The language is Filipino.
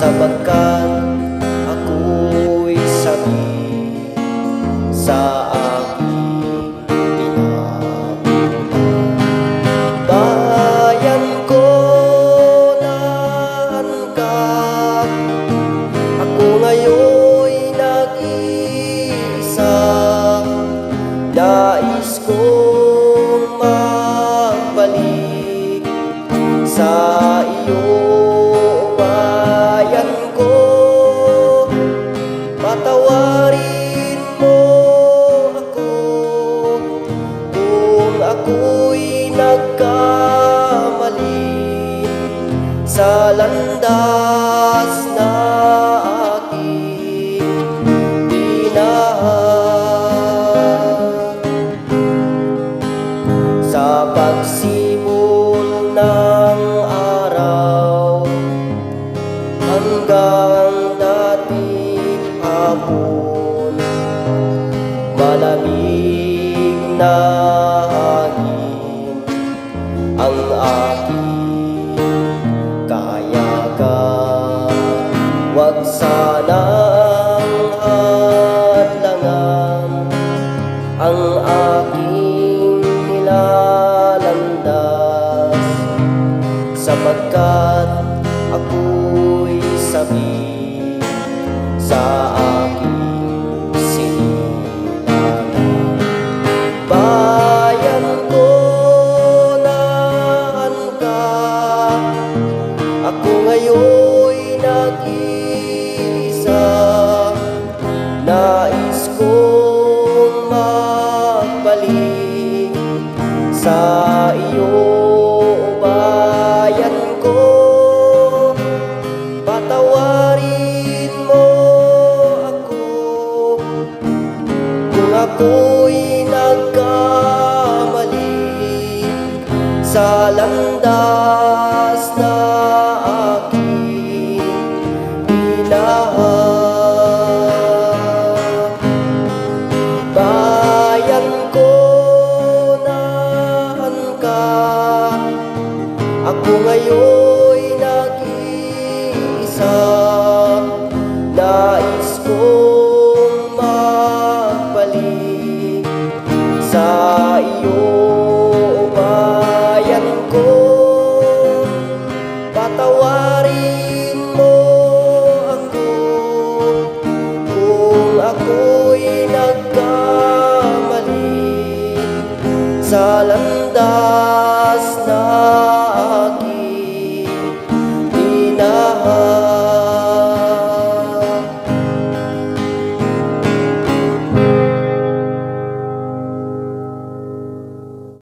sapagkat ako'y sabi sa aking pinapunta. Bayan ko na angkat, ako ngayon'y nag-iisa. Nais kong magbalik sa iyo, bayan ko. Patawarin mo ako kung ako'y nagkamali sa landas na aking tinahak. Sa pagsimul ng araw hanggang dating hapon, malamig na hangin ang aking kayakan. Huwag sanang hadlangan ang aking nilalandas, sapagkat ako'y sabi sa aking sinilangan. Bayan ko na angkat, ako ngayon'y nag-iisa. Nais kong magbalik sa iyo, bayan ko. Patawarin mo ako kung ako'y nagkamali sa landas na aking tinahak. Bayan ko na angkat, ako ngayon'y nag-iisa. Nais kong magbalik sa iyo, bayan ko. Patawarin mo ako kung ako'y nagkamali sa landas